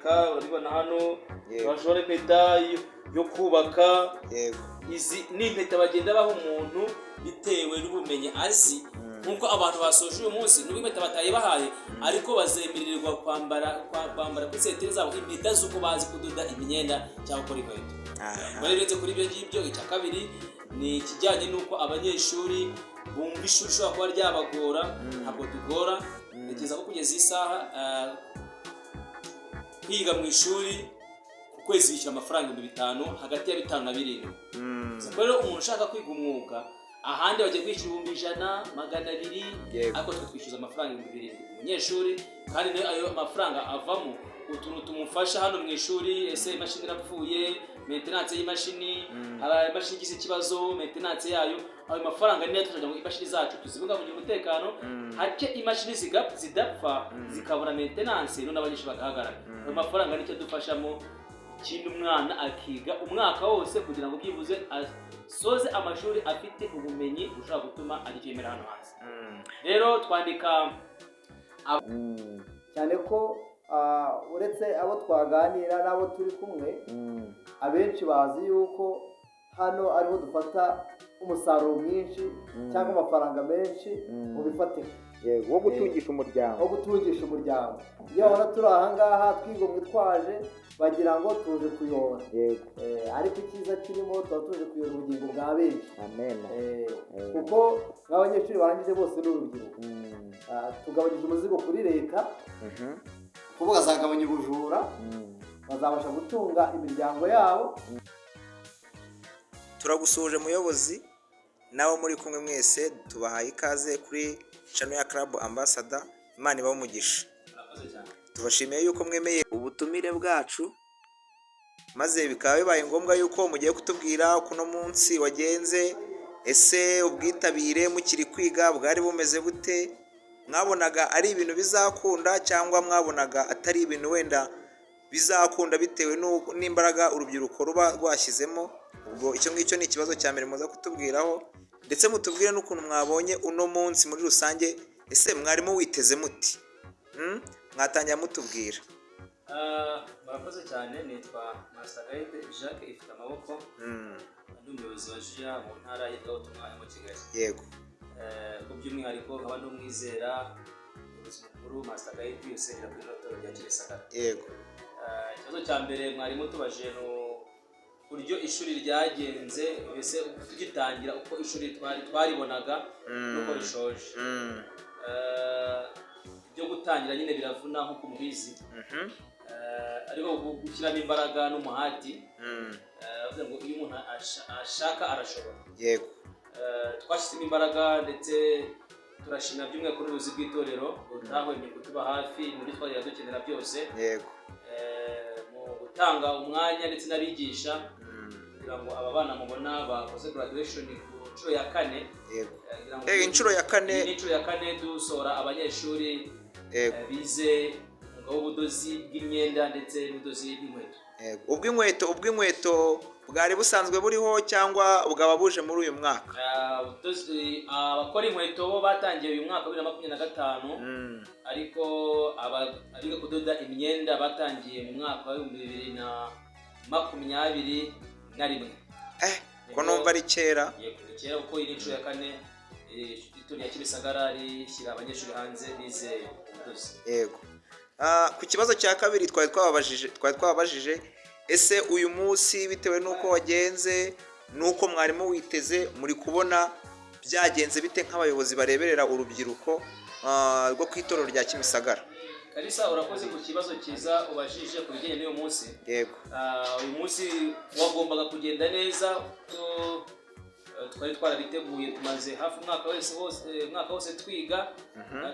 gukanika urabibona hano bashobora impeta yo kubaka izi ni impeta bagenda baha umuntu bitewe n'ubumenyi azi nkuko abantu basoje uyu munsi n'ubwo impeta batayibahaye ariko bazemererwa kwambara kuri sentere zabo impeta z'uko bazi kudoda imyenda cyangwa gukora inkweto. Baretse kuri ibyo ngibyo. Icya kabiri ni ikijyanye n'uko abanyeshuri bumva ishuri ushobora kuba ryabagora. Ntabwo tugora, ntekereza ko kugeza isaha kwiga mu ishuri ku kwezi bishyura amafaranga 5,000 hagati ya 5 na 7. Rero umuntu ushaka kwiga umwuga ahandi bagiye kwishyura 100, 200, ariko twe twishyuza amafaranga 7,000 umunyeshuri, kandi nayo ayo mafaranga avamo utuntu tumufasha hano mu ishuri. Ese imashini irapfuye, maintenance y'imashini, hari imashini igize ikibazo, maintenance yayo, ayo mafaranga niyo tujya ngo imashini zacu tuzibungabungira umutekano, hake imashini zidapfa zikabona maintenance none abanyeshuri bagahagarara. Ayo mafaranga nicyo dufashamo ikindi umwana akiga umwaka wose kugira ngo byibuze asoze amashuri afite ubumenyi bushobora gutuma agikemera hano hanze. Rero twandika cyane ko uretse abo twaganira n'abo turi kumwe abenshi bazi yuko hano ariho dufata umusaruro mwinshi cyangwa amafaranga menshi mu bifatika wo gutungisha umuryango. Iyo babona turi ahangaha twigomwe twaje bagira ngo tuje kuyora, ariko icyiza kirimo tuba tuje kuyora ubugingo bwa benshi. Kuko nk'abanyeshuri barangije bose n'urubyiruko tugabanyije umuzigo kuri leta, kuvuga azagabanya ubujura, bazabasha gutunga imiryango yabo. Turagusuje muyobozi, nawe muri kumwe mwese tubahaye ikaze kuri channel ya Club Ambassador. Imana ibahe umugisha. Tubashimiye yuko mwemeye ubutumire bwacu, maze bikaba bibaye ngombwa yuko mugiye kutubwira kuno munsi wagenze. Ese ubwitabire mukiri kwiga bwari bumeze bute? Mwabonaga ari ibintu bizakunda cyangwa mwabonaga atari ibintu wenda bizakunda bitewe n'imbaraga urubyiruko ruba rwashyizemo? Ubwo icyo ngicyo ni ikibazo cya mbere muza kutubwiraho, ndetse mutubwire n'ukuntu mwabonye uno munsi muri rusange. Ese mwarimu witeze muti? Mwatangira mutubwira. Murakoze cyane. Nitwa Master Guide Jacques ifite amaboko, ndi umuyobozi wa JIA mu ntara y'Ivugabutumwa mu Kigali. Yego. Ku by'umwihariko nkaba n'umwizera umuyobozi mukuru Master Guide usengera kuri Notoro rya Kimisagara. Yego. Ikibazo cya mbere mwarimu tubaje no buryo ishuri ryagenze, mbese tugitangira uko ishuri twaribonaga nuko rishoje. Ibyo gutangira nyine biravuna nk'uko mubizi, ariko gushyiramo imbaraga n'umuhati, avuga ngo iyo umuntu ashaka arashobora. Yego. Twashyizemo imbaraga ndetse turashimira by'umwihariko n'ubuyobozi bw'itorero butahwemye kutuba hafi muri twari dukenera byose. Yego. Mu gutanga umwanya ndetse n'abigisha kugira ngo aba bana mubona bakoze graduation ku nshuro ya 4. Yego. Inshuro ya 4. Inshuro ya 4 dusohora abanyeshuri bize umwuga w'ubudozi bw'imyenda ndetse n'ubudozi bw'inkweto. Ubw'inkweto bwari busanzwe buriho cyangwa bwaba buje muri uyu mwaka? Abakora inkweto bo batangiye uyu mwaka 2025, ariko abiga kudoda imyenda batangiye mu mwaka wa 2021. Ko numva ari kera. Kera kuko iyi nshuro ya 4 itorero rya Kimisagara rishyira abanyeshuri hanze bize ubudozi. Yego. Ku kibazo cya kabiri twari twababajije, ese uyu munsi bitewe n'uko wagenze n'uko mwarimu witeze, muri kubona byagenze bite nk'abayobozi bareberera urubyiruko rwo ku itorero rya Kimisagara? Kalisa, urakoze ku kibazo cyiza ubajije ku bijyanye n'uyu munsi. Yego. Uyu munsi wagombaga kugenda neza, twari twarabiteguye, tumaze hafi umwaka wose twiga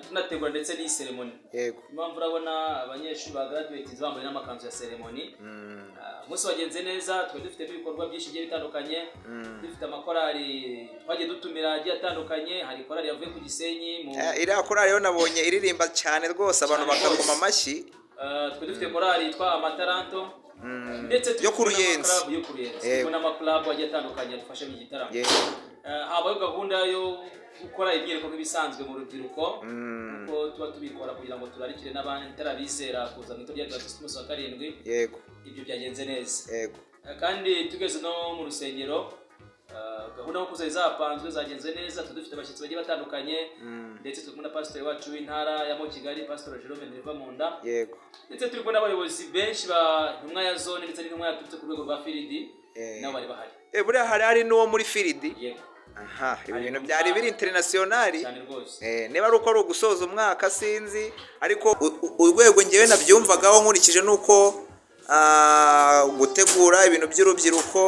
tunategura ndetse n'iyi ceremony. Yego. Impamvu urabona abanyeshuri ba graduate bambaye n'amakanzu ya ceremony. Umunsi wagenze neza, twari dufite ibikorwa byinshi bigiye bitandukanye. Dufite amakorali twagiye dutumira agiye atandukanye. Hari korali yavuye ku Gisenyi iriya korali yo nabonye iririmba cyane rwose, abantu bakakoma amashyi. Twari dufite korali yitwa Amataranto ndetse yo ku Ruyenzi. Turi n'amaklabu agiye atandukanye dufashe mu gitaramo. habaho gahunda yo gukora imyereko nk'ibisanzwe mu rubyiruko kuko tuba tubikora kugira ngo turarikire n'abandi tarabizera kuza mu itorero rya Kristo umunsi wa karindwi. Yego. Ibyo byagenze neza. Yego. Kandi tugeze no mu rusengero gahunda yo kuza zapanzwe zagenze neza, dufite abashyitsi bagiye batandukanye ndetse turi kumwe na pastor wacu w'intara ya Kigali, Pastor Jerome Ntivamunda. Yego. Ndetse turi kumwe n'abayobozi benshi ba ntumwa ya zone ndetse n'intumwa yaturutse ku rwego rwa Firidi nabo bari bahari. Buriya hari n'uwo muri Firidi. Yego. Aha, ibintu byari biri internationali cyane rwose. Niba ari uko ari ugusoza umwaka sinzi, ariko urwego ngewe nabyumvagaho nkurikije nuko gutegura ibintu by'urubyiruko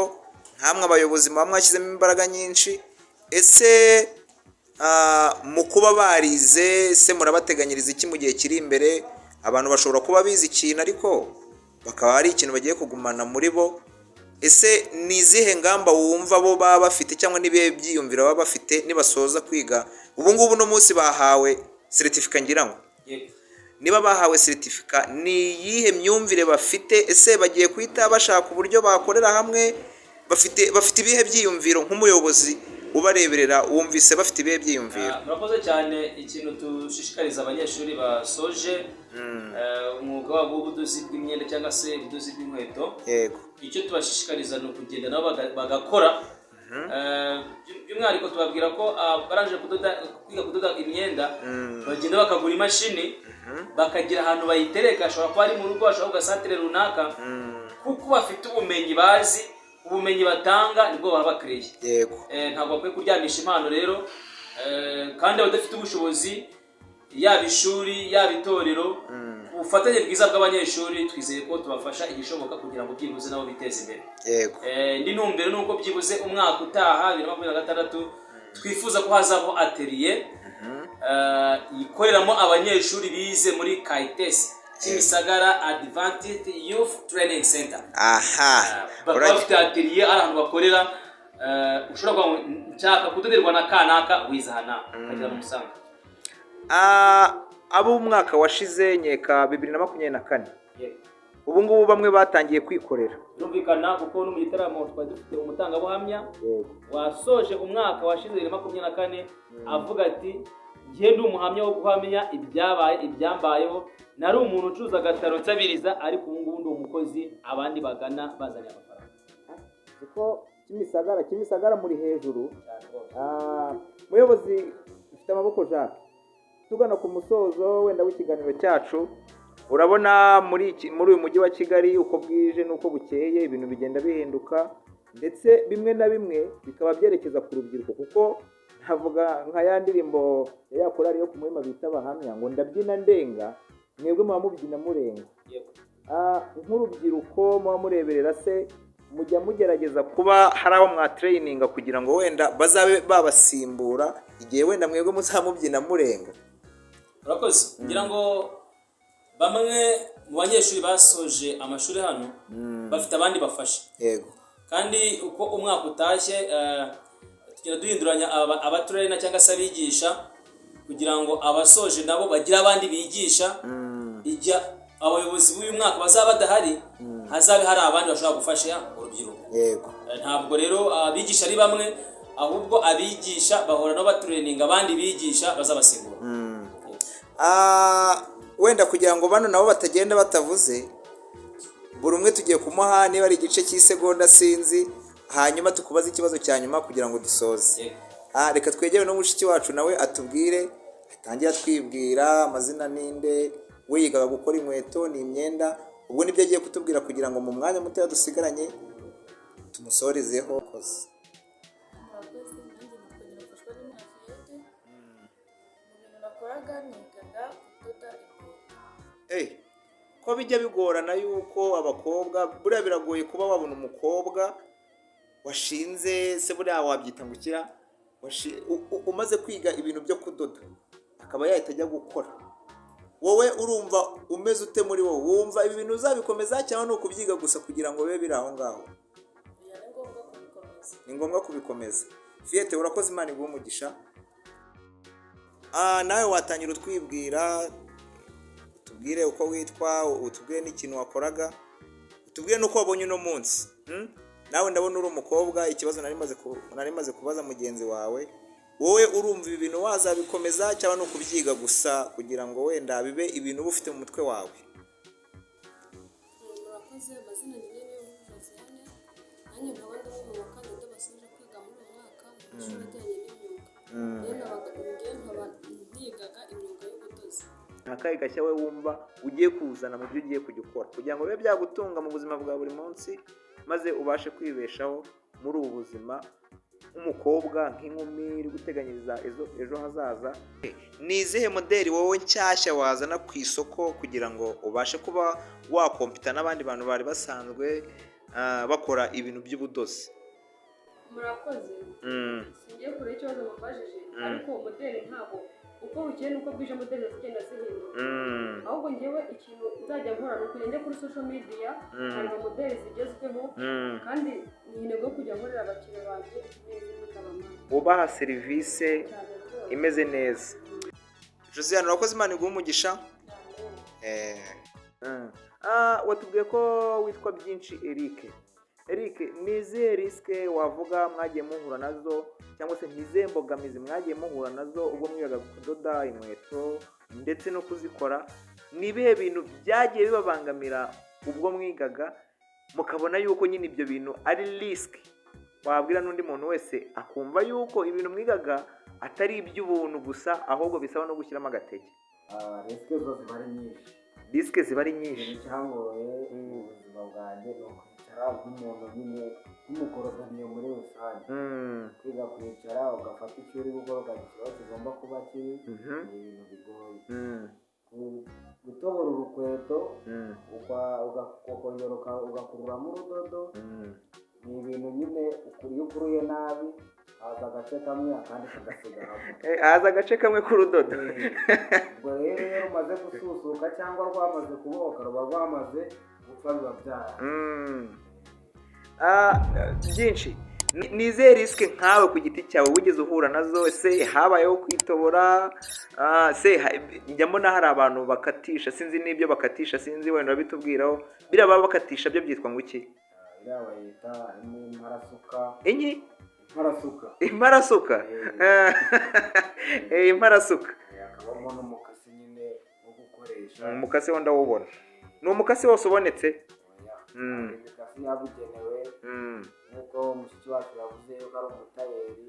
nkamwe abayobozi muba mwashyizemo imbaraga nyinshi. Ese mu kuba barize se murabateganyiriza iki mu gihe kiri imbere? Abantu bashobora kuba bizi ikintu ariko bakaba ari ikintu bagiye kugumana muri bo. Ese ni izihe ngamba wumva bo baba bafite cyangwa n'ibihe byiyumvira baba bafite nibasoza kwiga? Ubu ngubu no munsi bahawe certificate ngira ngo. Niba bahawe certificate ni iyihe myumvire bafite? Ese bagiye kwita bashaka uburyo bakorera hamwe? Bafite ibihe byiyumviro nk'umuyobozi ubareberera wumvise bafite ibihe byiyumviro? Murakoze cyane. Ikintu dushishikariza abanyeshuri basoje umwuga wabo w'ubudozi bw'imyenda cyangwa se ubudozi bw'inkweto. Yego. Icyo tubashishikariza ni ukugenda nabo bagakora. By'umwihariko tubabwira ko barangije kwiga kudoda imyenda bagenda bakagura imashini bakagira ahantu bayitereka, ashobora kuba ari mu rugo, ashobora kugasantere runaka, kuko bafite ubumenyi bazi, ubumenyi batanga nibwo baba bakiriye. Yego. Ntabwo bakwiye kuryamisha impano rero, kandi abadafite ubushobozi yaba ishuri yaba itorero, ubufatanye bwiza bw'abanyeshuri twizeye ko tubafasha igishoboka kugira ngo byibuze nabo biteze imbere. Yego. Indi ntumbero nuko byibuze umwaka utaha 2026 twifuza ko hazaho atelier ikoreramo abanyeshuri bize muri Kaites Kimisagara Adventist Youth Training Center. Aha. Bafite atelier ahantu bakorera, ushobora kuba nshaka kudoderwa na kanaka wizahana kagira mu Musanga. Abo umwaka washize nyeka 2024. Ubu ngubu bamwe batangiye kwikorera. Birumvikana kuko no mu gitaramo twari dufite umutangabuhamya wasoje umwaka washize 2024 avuga ati ngiye ndi umuhamya wo guhamya ibyambayeho, nari umuntu ucuza agataro nsabiriza ariko ubu ngubu ndi umukozi abandi bagana bazanye amafaranga. Kuko Kimisagara muri hejuru. Muyobozi ufite amaboko Jacques, tugana ku musozo wenda w'ikiganiro cyacu, urabona muri uyu mujyi wa Kigali uko bwije nuko bukeye ibintu bigenda bihinduka, ndetse bimwe na bimwe bikaba byerekeza ku rubyiruko, kuko ntavuga nka ya ndirimbo ya korali yo ku Muhima bita abahamya ngo ndabyina ndenga, mwebwe muba mubyina murenga. Nk'urubyiruko muba mureberera, se mujya mugerageza kuba hari abo mwa training kugira ngo wenda bazabe babasimbura igihe wenda mwebwe muzamubyina murenga? Urakoze. Ngira ngo bamwe mu banyeshuri basoje amashuri hano bafite abandi bafasha. Yego. Kandi uko umwaka utashye tugenda duhinduranya abaturarena cyangwa se abigisha kugira ngo abasoje nabo bagire abandi bigisha. Ijya abayobozi b'uyu mwaka bazaba badahari, hazabe hari abandi bashobora gufasha urubyiruko. Yego. Ntabwo rero abigisha ari bamwe, ahubwo abigisha bahora no batraining abandi bigisha bazabasimbura. Wenda kugira ngo bano nabo batagenda batavuze, buri umwe tugiye kumuha niba ari igice cy'isegonda sinzi, hanyuma tukubaza ikibazo cya nyuma kugira ngo dusoze. Reka twegere no mushiki wacu nawe atubwire, atangira twibwira amazina ninde, we yigaga gukora inkweto n'imyenda, ubwo nibyo agiye kutubwira kugira ngo mu mwanya muto dusigaranye tumusorezeho. Ko bijya bigorana yuko abakobwa buriya biragoye kuba wabona umukobwa washinze, se buriya wabyita ngo ukira umaze kwiga ibintu byo kudoda akaba yahita ajya gukora. Wowe urumva umeze ute muri wowe? Wumva ibi bintu uzabikomeza cyangwa no kubyiga gusa kugira ngo bibe biri aho ngaho? Ni ngombwa kubikomeza. Fiete, urakoze, Imana iguhe umugisha. Nawe watangira utwibwira, utubwire uko witwa, utubwire n'ikintu wakoraga, utubwire n'uko wabonye uno munsi. nawe ndabona uri umukobwa, ikibazo nari maze kubaza mugenzi wawe, wowe urumva ibi bintu wazabikomeza cyangwa ni ukubyiga gusa kugira ngo wenda bibe ibintu uba ufite mu mutwe wawe? murakoze. amazina ni Josiane, nanjye nkaba ndi mu bakandida basoje kwiga muri uyu mwaka mu mashuri ajyanye n'imyuga. Rero nkaba nigaga imyuga y'ubudozi. Akahe gashya we wumva ugiye kuzana mu byo ugiye kujya ukora kugira ngo bibe byagutunga mu buzima bwa buri munsi, maze ubashe kwibeshaho muri ubu buzima nk'umukobwa, nk'inkumi iri guteganyiriza ejo hazaza? Ni izihe modeli wowe nshyashya wazana ku isoko kugira ngo ubashe kuba wakompita n'abandi bantu bari basanzwe bakora ibintu by'ubudozi? Murakoze. Singiye kure ikibazo mubajije, ariko modeli ntabwo uko bukeye nuko bwije modeli zigenda zihinduka. Ahubwo ngewe ikintu nzajya nkora ni ukujya njya kuri social media nkareba modeli zigezweho, kandi ni intego yo kujya nkorera abakiriya banjye ubaha serivisi imeze neza. Josiane, urakoze, Imana iguhe umugisha. Watubwiye ko witwa Byinshi Eric, ni izihe risike wavuga mwagiye muhura nazo, cyangwa se n'izihe mbogamizi mwagiye muhura nazo ubwo mwigaga kudoda inkweto ndetse no kuzikora? Ni ibihe bintu byagiye bibabangamira ubwo mwigaga mukabona yuko nyine ibyo bintu ari risike wabwira n'undi muntu wese akumva yuko ibintu mwigaga atari iby'ubuntu gusa, ahubwo bisaba no gushyiramo agatege? risike zose ziba ari nyinshi. Risike ziba ari nyinshi. Icyangoye mu buzima bwanjye ni ukwicara nk'umuntu nyine nk'umukorodoniye muri rusange. Kwiga kwicara ugafata icyo uri gukora ukagira aho kigomba kuba kiri, ni ibintu bigoye. Gutobora urukweto ukongera ugakururamo urudodo, ni ibintu nyine iyo ukuruye nabi haza agace kamwe akandi kagasigaramo. Haza agace kamwe k'urudodo. Ubwo rero umaze gususuka cyangwa rwamaze kubohoka ruba rwamaze gupfa, biba byara. Byinshi, ni izihe risike nkawe ku giti cyawe wigeze uhura nazo? Se habayeho kwitobora? Njya mbona hari abantu bakatisha, sinzi n'ibyo bakatisha, sinzi wenda bitubwiraho. Biriya baba bakatisha byo byitwa ngo iki? Iriya bayita imparasuka. Inki? Imparasuka. Imparasuka. Hakabamo n'umukasi nyine wo gukoresha. Umukasi wo ndawubona. Ni umukasi wose ubonetse? Imikasi yabugenewe, nk'uko mushiki wacu yavuze yuko ari umutayeri.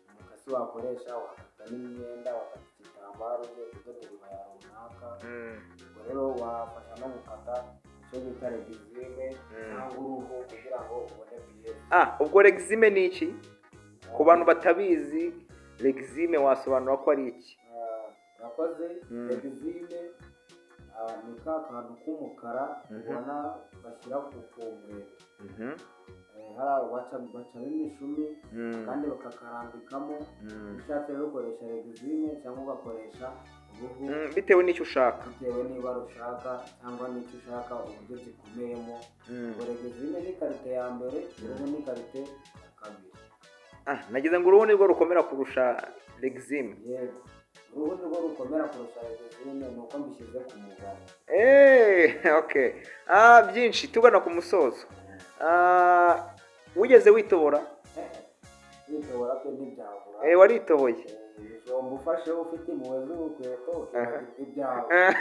Umukasi wakoresha wakata n'imyenda, wakata igitambaro ugiye kudoda ibibaya runaka. Ubwo rero wafasha no gukata icyo bita regizime cyangwa uruhu kugira ngo ubone biyeze. Ubwo regizime ni iki? Ku bantu batabizi, regizime wasobanura ko ari iki? Urakoze. Regizime ni ka kantu k'umukara ubona bashyira ku kuvureri. Bacamo imishumi kandi bakakarambikamo. Ushatse rero ukoresha regizime cyangwa ugakoresha uruhu bitewe n'icyo ushaka, bitewe n'ibara ushaka cyangwa n'icyo ushaka uburyo gikomeyemo. Ubwo regizime ni karite ya mbere, uruhu ni karite ya kabiri. Nagize ngo uruhu nibwo rukomera kurusha regizime. Yego, uruhu nibwo rukomera kurusha regizime, ni uko mbishyize ku mugabo. Okay. Byinshi, tugana ku musozo. Wigeze witobora? Witobora pe ntibyabura. Waritoboye? Ijomba ufasheho ufite impuhwe z'urukweto ibyawe.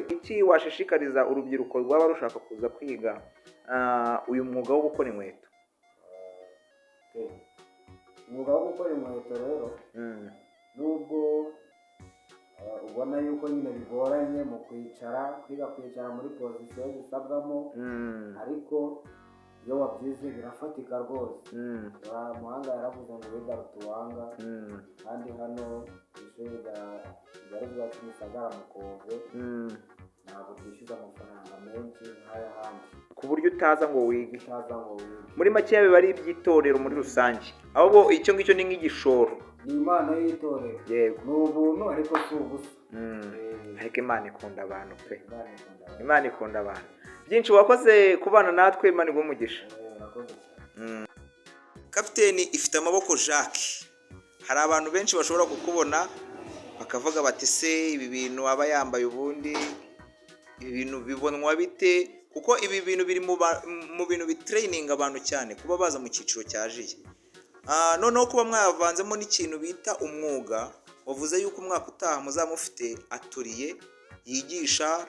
Iki washishikariza urubyiruko rwaba rushaka kuza kwiga uyu mwuga wo gukora inkweto? Umwuga wo gukora inkweto rero, nubwo ubona yuko nyine bigoranye mu kwiga kwicara muri pozisiyo zisabwamo, ariko iyo wabyize birafatika rwose. Muhanga yaravuze ngo wiga rutuwanga, kandi hano ku ishuri rya Kimisagara mu Kove ntabwo twishyuza amafaranga menshi nk'ay'ahandi, ku buryo utaza ngo wige. Muri make biba ari iby'itorero muri rusange, ahubwo icyo ngicyo ni nk'igishoro. Ni impano y'itorero. Yego. Ni ubuntu ariko si ubusa. Ariko Imana ikunda abantu pe. Imana ikunda abantu. Byinshi wakoze kubana natwe, Imana iguhe umugisha. Kapiteni ifite amaboko Jacques. Hari abantu benshi bashobora kukubona bakavuga bati se ibi bintu aba yambaye ubundi ibi bintu bibonwa bite kuko ibi bintu biri mu bintu bitraininga abantu cyane kuba baza mu cyiciro cya jiya. Noneho kuba mwavanzemo n'ikintu bita umwuga, wavuze yuko umwaka utaha muzaba mufite aturiye yigisha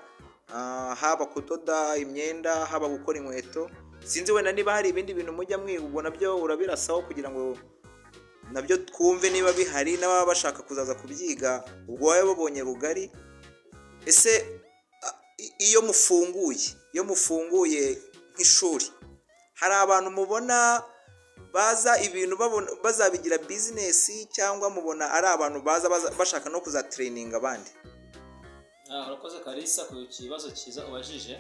haba kudoda imyenda, haba gukora inkweto. Sinzi wenda niba hari ibindi bintu mujya mwiga, ubwo nabyo urabirasaho kugira ngo nabyo twumve niba bihari n'ababa bashaka kuzaza kubyiga ubwo wawe babonye rugari. Ese iyo mufunguye nk'ishuri, hari abantu mubona baza ibintu bazabigira bizinesi, cyangwa mubona ari abantu baza bashaka no kuzatraininga abandi? Urakoze Kalisa ku kibazo cyiza ubajije.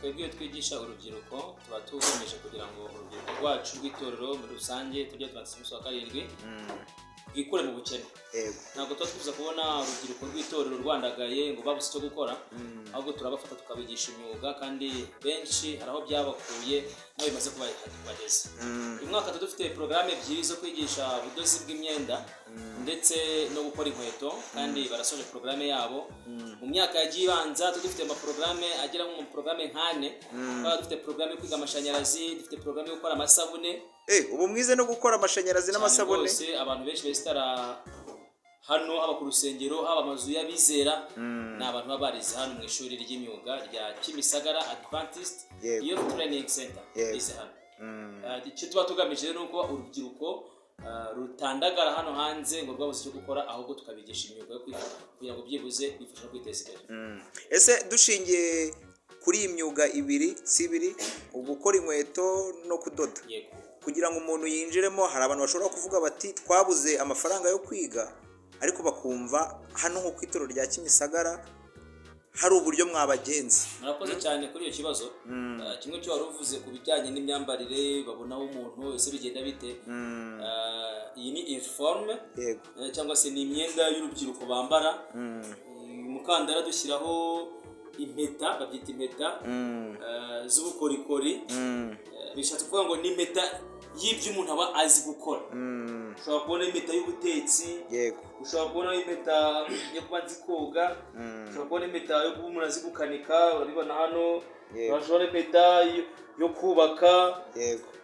Twebwe twigisha urubyiruko tuba tugamije kugira ngo urubyiruko rwacu rw'itorero muri rusange tujye tubanza umunsi wa karindwi bwikure mu bukene. Ntabwo tuba twifuza kubona urubyiruko rw'itorero rwandagaye ngo babuze icyo gukora, ahubwo turabafata tukabigisha imyuga, kandi benshi hari aho byabakuye nawe bimaze kubageza. Uyu mwaka dufite porogaramu ebyiri zo kwigisha ubudozi bw'imyenda ndetse no gukora inkweto, kandi barasoje porogaramu yabo. Mu myaka yagiye ibanza dufite amaporogaramu agera mu porogaramu 4. Dufite porogaramu yo kwiga amashanyarazi, dufite porogaramu yo gukora amasabune. Ubu mwize no gukora amashanyarazi n'amasabune? Abantu benshi besitara hano, haba ku rusengero, haba amazu y'abizera, ni abantu baba barize hano mu ishuri ry'imyuga rya Kimisagara Adventist Youth Training Center bize hano. Icyo tuba tugamije ni uko urubyiruko rutandagara hano hanze ngo rwabuze icyo gukora, ahubwo tukabigisha imyuga yo kugira ngo byibuze bifashe kwiteza imbere. Ese dushingiye kuri iyi myuga ibiri, gukora inkweto no kudoda, kugira ngo umuntu yinjiremo, hari abantu bashobora kuvuga bati twabuze amafaranga yo kwiga, ariko bakumva hano nko ku itorero rya Kimisagara hari uburyo mwabagenzi. Murakoze cyane kuri iyo kibazo. Kimwe cyo wari uvuze ku bijyanye n'imyambarire, babonaho umuntu ese bigenda bite. Iyi ni uniforme cyangwa se ni imyenda y'urubyiruko bambara. Umukandara dushyiraho impeta, babyita impeta z'ubukorikori. Bishatse kuvuga ngo ni impeta y'ibyo umuntu aba azi gukora. Ushobora kubona impeta y'ubutetsi, ushobora kubona impeta yo kuba nzi koga, ushobora kubona impeta yo kuba umuntu azi gukanika, urabibona hano. Ushobora impeta yo kubaka.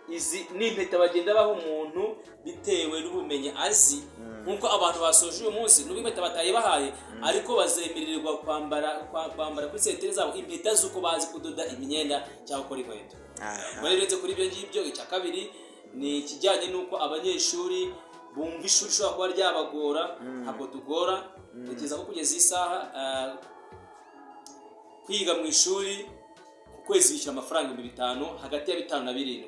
Izi ni impeta bagenda baha umuntu bitewe n'ubumenyi azi. Nkuko abantu basoje uyu munsi n'ubwo impeta batayibahaye, ariko bazemererwa kwambara kuri sentere zabo impeta z'uko bazi kudoda imyenda cyangwa gukora inkweto. Uretse kuri ibyo ngibyo, icya kabiri ni ikijyanye n'uko abanyeshuri bumva ishuri ushobora kuba ryabagora. Ntabwo tugora, ntekereza ko kugeza iyi saha kwiga mu ishuri ku kwezi bishyura amafaranga 5,000, hagati ya 5 na 7.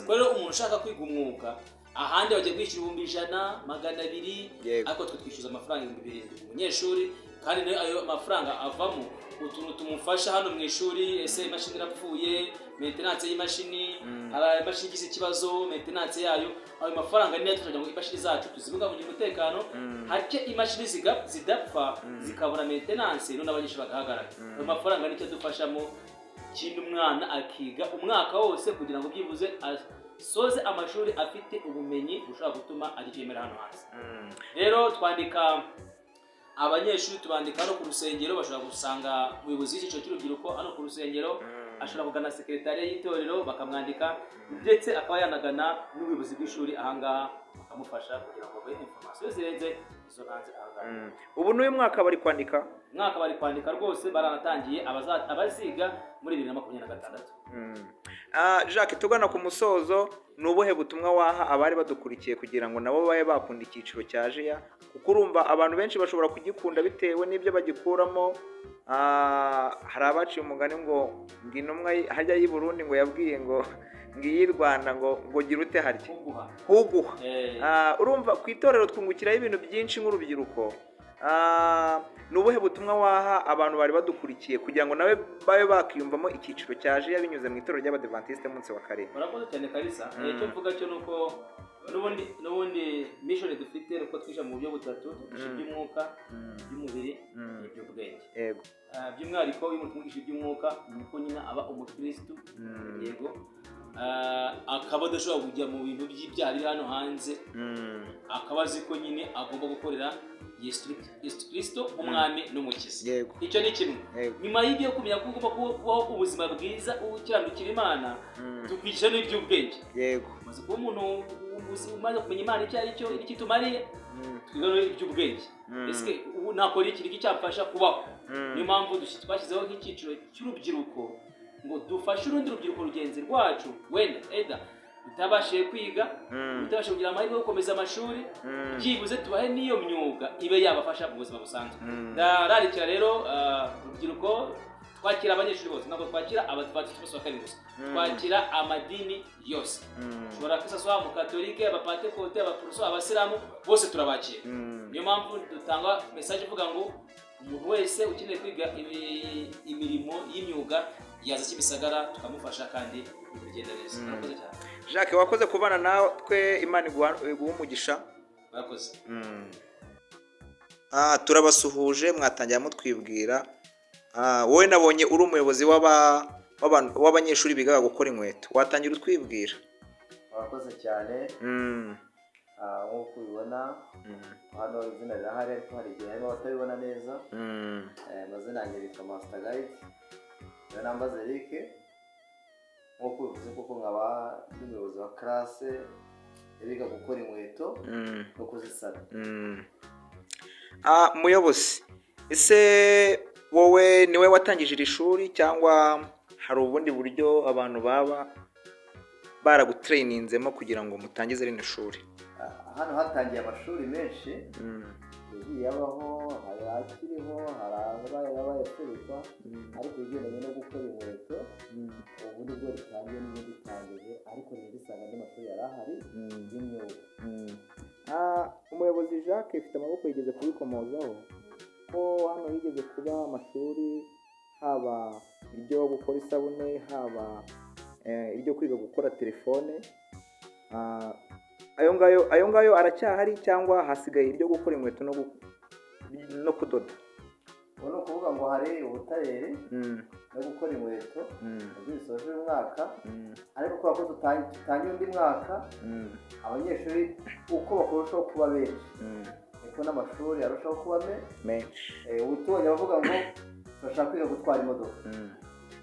Rero umuntu ushaka kwiga umwuga ahandi bagiye kwishyura 100, 200, ariko twe twishyuza amafaranga 7,000 umunyeshuri, kandi nayo ayo mafaranga avamo utuntu tumufasha hano mu ishuri. Ese imashini irapfuye, maintenance y'imashini, hari imashini igize ikibazo, maintenance yayo. Ayo mafaranga niyo tujya ngo imashini zacu tuzibungabunge umutekano, hake imashini zidapfa zikabona maintenance, none abanyeshuri bagahagarara. Ayo mafaranga nicyo dufashamo, ikindi umwana akiga umwaka wose kugira ngo byibuze soze amashuri afite ubumenyi bushobora gutuma agikemera hano hanze. Rero twandika abanyeshuri, tubandika hano ku rusengero, bashobora gusanga umuyobozi w'icyiciro cy'urubyiruko hano ku rusengero, ashobora kugana sekretariya y'itorero bakamwandika, ndetse akaba yanagana n'ubuyobozi bw'ishuri ahangaha bakamufasha kugira ngo babe information zirenze izo hanze ahangaha. Ubu n'uyu mwaka bari kwandika? Mwaka bari kwandika rwose, baranatangiye abaziga muri 2026. Jacques, tugana ku musozo, ni ubuhe butumwa waha abari badukurikiye kugira ngo nabo babe bakunda icyiciro cya jiya? Kuko urumva abantu benshi bashobora kugikunda bitewe n'ibyo bagikuramo. Hari abaciye umugani ngo intumwa hajya y'i Burundi ngo yabwiye ngo ngiyi Rwanda ngo gira ute harya huguha. Urumva ku itorero twungukiraho ibintu byinshi nk'urubyiruko. Ni ubuhe butumwa waha abantu bari badukurikiye kugira ngo nawe babe bakiyumvamo icyiciro cya jiya binyuze mu itorero ry'Abadiventiste munsi wa karindwi? Murakoze cyane Kalisa. Icyo mvuga cyo nuko n'ubundi mission dufite nuko twisha mu buryo butatu: iby'umwuka, iby'umubiri, iby'ubwenge. By'umwihariko iyo umuntu twigisha iby'umwuka nuko nyine aba umukristo, akaba adashobora kujya mu bintu by'ibyaha biri hano hanze, akaba azi ko nyine agomba gukorera Yesu Kristo umwami n'umukiza. Yego. Icyo ni kimwe. Yego. Nyuma y'ibyo kumenya ko ugomba kubaho ubuzima bwiza ukiranukira Imana, tukwigisha n'iby'ubwenge. Yego. Maze kuba umuntu umaze kumenya Imana icyo ari cyo n'ikitumariye, twiga iby'ubwenge. Ese ubu nakora iki cyamfasha kubaho? Niyo mpamvu twashyizeho nk'icyiciro cy'urubyiruko ngo dufashe urundi rubyiruko rugenzi rwacu wenda utabashije kwiga, utabashije kugira amahirwe yo gukomeza amashuri, byibuze tubahe n'iyo myuga ibe yabafasha mu buzima busanzwe. Ndararikira rero urubyiruko, twakira abanyeshuri bose, ntabwo twakira abadivantiste bose bakari gusa, twakira amadini yose. Ushobora kwisaswa mu katolike, abapantekote, abaporoso, abasilamu, bose turabakira. Niyo mpamvu dutanga message ivuga ngo umuntu wese ukeneye kwiga imirimo y'imyuga yaza Kimisagara tukamufasha kandi bigenda neza. Murakoze cyane. Jacques, wakoze kubana natwe, Imana iguha umugisha. Murakoze. Turabasuhuje, mwatangira mutwibwira. Wowe nabonye uri umuyobozi w'abanyeshuri bigaga gukora inkweto, watangira utwibwira. Murakoze cyane. Nk'uko ubibona hano izina rirahari, ariko hari igihe harimo abatabibona neza. Amazina yanjye yitwa Master Guide, niyo nambaza Eric. Nk'uko bivuze koko nkaba n'umuyobozi wa classe biga gukora inkweto no kuzisana. Muyobozi, ese wowe niwe watangije iri shuri cyangwa hari ubundi buryo abantu baba baragutrayininzemo kugira ngo mutangize rino shuri? Hano hatangiye amashuri menshi yagiye abaho, hari akiriho, hari abaye aserukwa, ariko ibigendanye no gukora inkweto ubu nibwo ritangiye n'ibindi bitangije, ariko rero risanga andi mashuri yari ahari y'imyuga. Umuyobozi Jacques ifite amaboko yigeze kubikomozaho ko hano higeze kuba amashuri, haba iryo gukora isabune, haba iryo kwiga gukora telefone. Ayo ngayo aracyahari cyangwa hasigaye iryo gukora inkweto no kudoda? Ubu ni ukuvuga ngo hari ubutabere no gukora inkweto nabyo bisoje umwaka, ariko kubera ko dutangiye undi mwaka, abanyeshuri uko bakurushaho kuba benshi niko n'amashuri arushaho kuba menshi. Ubu tubonye bavuga ngo turashaka kwiga gutwara imodoka,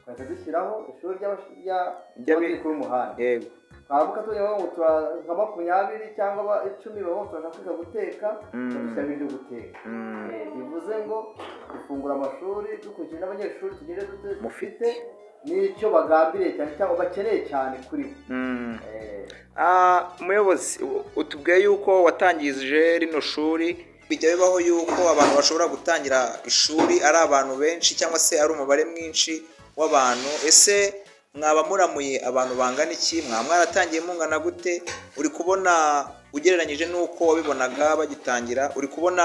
twahita dushyiraho ishuri ry'abakiri kuri umuhanda. Yego. Twavuga tubonye ngo nka 20 cyangwa 10 babo turashaka kwiga guteka, dushyiramo ibyo guteka. Bivuze ngo dufungura amashuri dukurikije n'abanyeshuri tugire mufite n'icyo bagambiriye cyane cyangwa bakeneye cyane kuri bo. Umuyobozi, utubwiye yuko watangije rino shuri, bijya bibaho yuko abantu bashobora gutangira ishuri ari abantu benshi cyangwa se ari umubare mwinshi w'abantu. Ese mwaba muramuye abantu bangana iki? Mwaba mwaratangiye mungana gute? Uri kubona ugereranyije n'uko wabibonaga bagitangira, uri kubona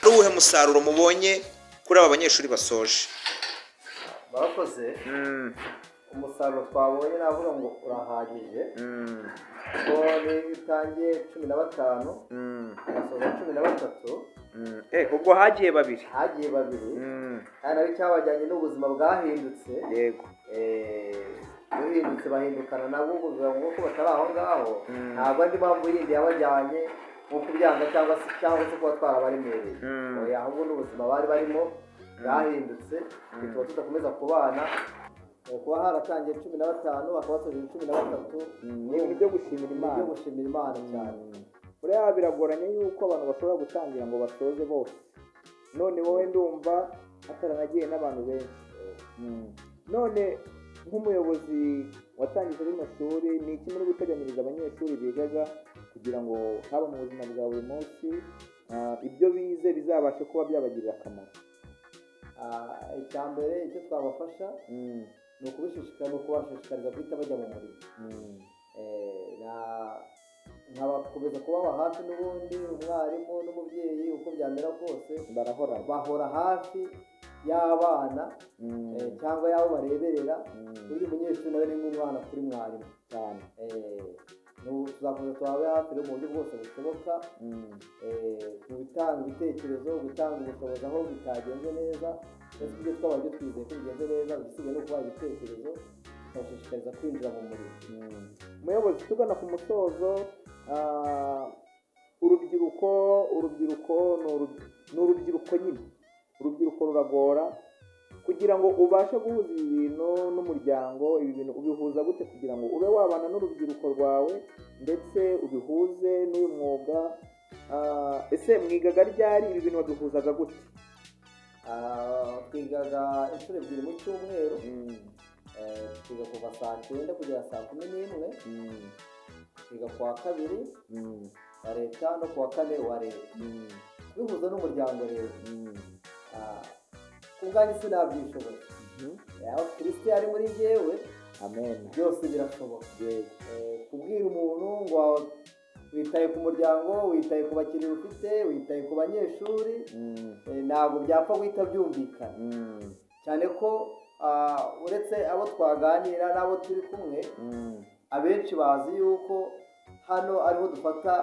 ari uwuhe musaruro mubonye kuri aba banyeshuri basoje? Barakoze. Umusaruro twabonye navuga ngo urahagije. Ko bitangiye 15 agasoza 13. Ubwo hagiye babiri. Kandi nabi cyabajyanye n'ubuzima bwahindutse. Yego. Bahindutse bahindukana nabo kugira ngo ko batari aho ngaho, ntabwo andi mpamvu yindi yabajyanye nko kubyanga cyangwa se kuba twarabaremereye. Ahubwo n'ubuzima bari barimo bwahindutse, bituma tudakomeza kubana. Kuba haratangiye 15 akaba tuje 13 ni uburyo gushimira Imana cyane. Buriya biragoranye yuko abantu bashobora gutangira ngo basoze bose, none wowe ndumva ataranagiye n'abantu benshi. None nk'umuyobozi watangije rino shuri, ni iki muri guteganyiriza abanyeshuri bigaga kugira ngo haba mu buzima bwa buri munsi ibyo bize bizabashe kuba byabagirira akamaro? Icyambere icyo twabafasha ni ukubashishikariza guhita bajya mu murimo. Nkabakomeza kubaba hafi, n'ubundi umwarimu n'umubyeyi uko byamera kose bahora hafi y'abana cyangwa y'abo bareberera. Buri munyeshuri nawe ni nk'umwana kuri mwarimu cyane. Tuzakomeza tubabe hafi mu buryo bwose bushoboka, mu gutanga ibitekerezo, gutanga ubushobozi aho bitagenze neza, ndetse ibyo twabanje twizeye ko bigenze neza, bisigaye no kubaha ibitekerezo, tukabashishikariza kwinjira mu murimo. Umuyobozi, tugana ku musozo, urubyiruko ni urubyiruko nyine. Urubyiruko ruragora kugira ngo ubashe guhuza ibi bintu n'umuryango. Ibi bintu ubihuza gute kugira ngo ube wabana n'urubyiruko rwawe ndetse ubihuze n'uyu mwuga? Ese mwigaga ryari ibi bintu wabihuzaga gute? Twigaga inshuro ebyiri mu cyumweru, twiga kuva saa 9 kugera saa 11, twiga kuwa kabiri wa leta no kuwa kane wa leta, bihuza n'umuryango rero. Kubwanjye sinabyishoboye, aho Kristo ari muri jyewe, amen, byose birashoboka. Kubwira umuntu ngo witaye ku muryango, witaye ku bakiriya ufite, witaye ku banyeshuri, ntabwo byapfa guhita byumvikana. Cyane ko uretse abo twaganira n'abo turi kumwe, abenshi bazi yuko hano ariho dufata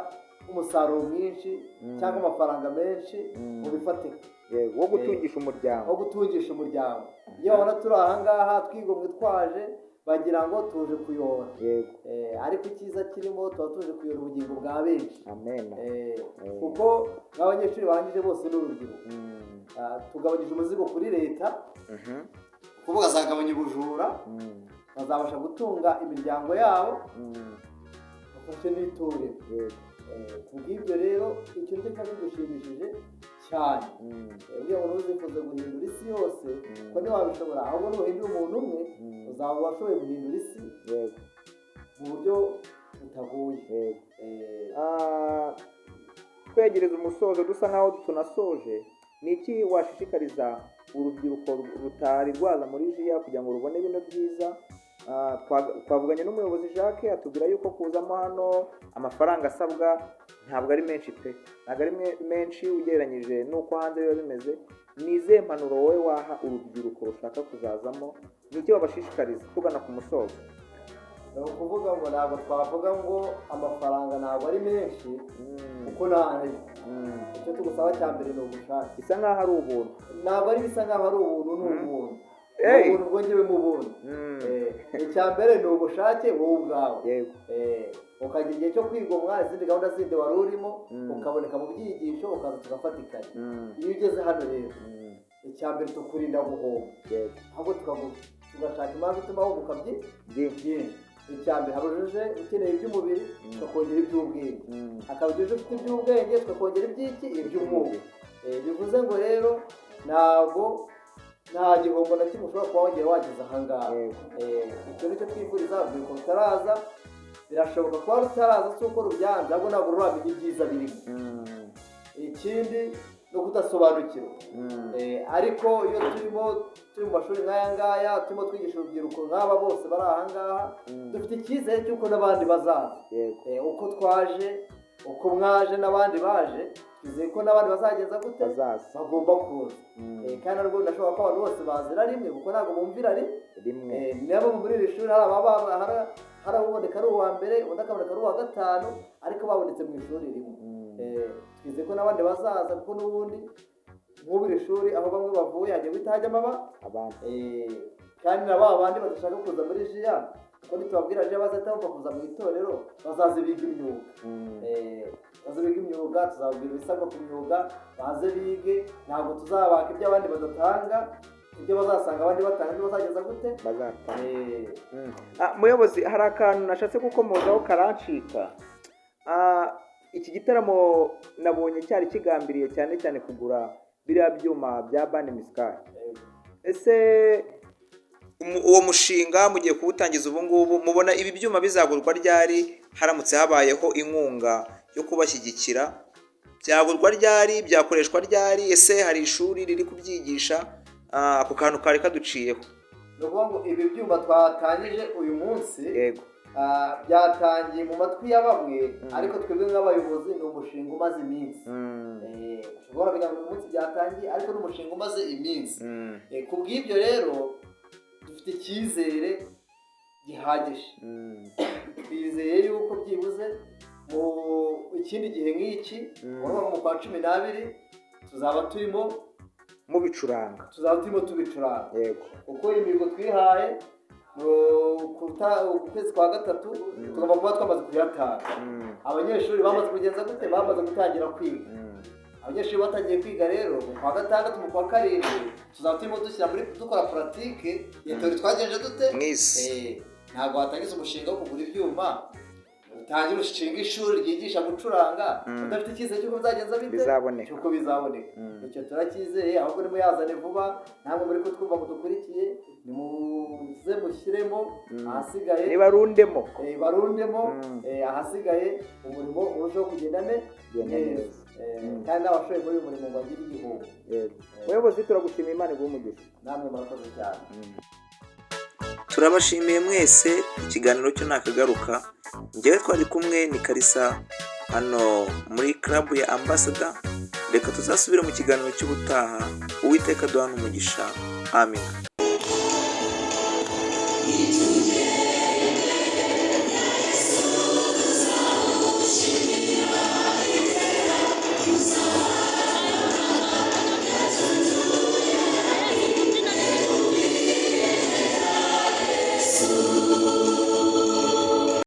umusaruro mwinshi cyangwa amafaranga menshi mu bifatika wo gutungisha umuryango. Iyo babona turi aha ngaha twigomwe twaje, bagira ngo tuje kuyora, ariko icyiza kirimo tuba tuje kuyora ubugingo bwa benshi. Kuko nk'abanyeshuri barangije bose n'urubyiruko, tugabanyije umuzigo kuri leta, kuvuga azagabanya ubujura, bazabasha gutunga imiryango yabo, bafashe n'itorero. Kubw'ibyo rero icyo nicyo cyari gishimishije cyane. Iyo umuntu uzifuza guhindura isi yose, ko ntiwabishobora, ahubwo nuhindura umuntu umwe uzaba washoboye guhindura isi mu buryo butagoye. Twegereza umusozo, dusa nkaho tunasoje, ni iki washishikariza urubyiruko rutari rwaza muri jiya kugira ngo rubone bino byiza? Twavuganye n'umuyobozi Jacques atubwira yuko kuzamo hano amafaranga asabwa ntabwo ari menshi pe, ntabwo ari menshi ugereranyije n'uko hanze biba bimeze. Ni izihe mpanuro wowe waha urubyiruko rushaka kuzazamo? Ni iki wabashishikariza tugana ku musozo? Ni ukuvuga ngo ntabwo twavuga ngo amafaranga ntabwo ari menshi, kuko ntahari. Icyo tugusaba cya mbere ni ubushake. Bisa nkaho ari ubuntu. Ntabwo ari bisa nkaho ari ubuntu, ni ubuntu. Ubuntu bwongewe mu buntu. Icya mbere ni ubushake wowe ubwawe. Ukagira igihe cyo kwigomwa izindi gahunda zindi wari urimo, ukaboneka mu byigisho, ukaza tugafatikanya. Iyo ugeze hano rero, icya mbere tukurinda guhomba, ahubwo tugashaka impamvu ituma wunguka byinshi. Icya mbere habujuje ukeneye iby'umubiri, tukakongera iby'ubwenge. Hakabujuje ufite iby'ubwenge, tukakongera iby'umwuka. Bivuze ngo rero ntabwo nta gihombo na kimwe ushobora kuba wongera wageze aha ngaha. Icyo nicyo twifuriza urubyiruko rutaraza. Birashoboka kuba rutaraza si uko rubyanze, ahubwo ntabwo ruramenya ibyiza birimo. Ikindi no kudasobanukirwa. Ariko iyo turi mu mashuri nk'aya ngaya, turimo twigisha urubyiruko nk'aba bose bari aha ngaha, dufite icyizere cy'uko n'abandi bazaza. Uko twaje, uko mwaje n'abandi baje, twizeye ko n'abandi bazageza gute bagomba kuza. Kandi ntabwo ndashobora ko abantu bose bazira rimwe, kuko ntabwo bumvira rimwe. Niba muri iri shuri hari ababoneka ari uwa mbere, undi akaboneka ari uwa gatanu, ariko babonetse mu ishuri rimwe. Twizeye ko n'abandi bazaza, kuko n'ubundi nk'ubu iri shuri aho bamwe bavuye hagiye guhita hajyamo abandi. Kandi na ba bandi badashaka kuza muri jiya, kuko nitubabwira jiya bazahita bumva kuza mu itorero, bazaze biga imyuga. Baze biga imyuga, tuzababwira ibisabwa ku myuga, baze bige. Ntabwo tuzabaka ibyo abandi badatanga, ibyo bazasanga abandi batanga ibyo bazageza gute bazatanga. Muyobozi, hari akantu nashatse gukomozaho karancika. Iki gitaramo nabonye cyari kigambiriye cyane cyane kugura biriya byuma bya bande misikari. Ese uwo mushinga mugiye kuwutangiza ubu ngubu, mubona ibi byuma bizagurwa ryari haramutse habayeho inkunga yo kubashyigikira? Byagurwa ryari? Byakoreshwa ryari? Ese hari ishuri riri kubyigisha? Ako kantu kari kaduciyeho. Ni ukuvuga ngo ibi byuma twatangije uyu munsi, byatangiye mu matwi ya bamwe, ariko twebwe nk'abayobozi ni umushinga umaze iminsi. Ushobora kugira ngo uyu munsi byatangiye, ariko ni umushinga umaze iminsi. Ku bw'ibyo rero dufite icyizere gihagije. Twizeye yuko byibuze mu ikindi gihe nk'iki, mu kwa 12 tuzaba turimo tubicuranga. Kuko imihigo twihaye ku kwezi kwa gatatu tugomba kuba twamaze kuyatanga. Abanyeshuri bamaze kugenza gute? Bamaze gutangira kwiga. abanyeshuri batangiye kwiga rero mu kwa gatandatu mu kwa karindwi tuzaba turimo dukora puratike ya teori twagenje dute mwisi ntabwo watangiza umushinga wo kugura ibyuma utangira ushinga ishuri ryigisha gucuranga udafite icyizere cy'uko bizagenza bite cy'uko bizaboneka icyo turacyizeye ahubwo nimuyazane vuba namwe muri kutwumva mudukurikiye nimuze mushyiremo ahasigaye nibarundemo ahasigaye umurimo urushaho kugenda neza kandi n'abashoboye muri uyu murimo ngo bagire igihombo umuyobozi turagushimiye Imana iguhe umugisha namwe murakoze cyane turabashimiye mwese ikiganiro cyo nakagaruka njyewe twari kumwe ni Kalisa hano muri club ya Ambassador reka tuzasubire mu kiganiro cy'ubutaha uwiteka duhana umugisha amen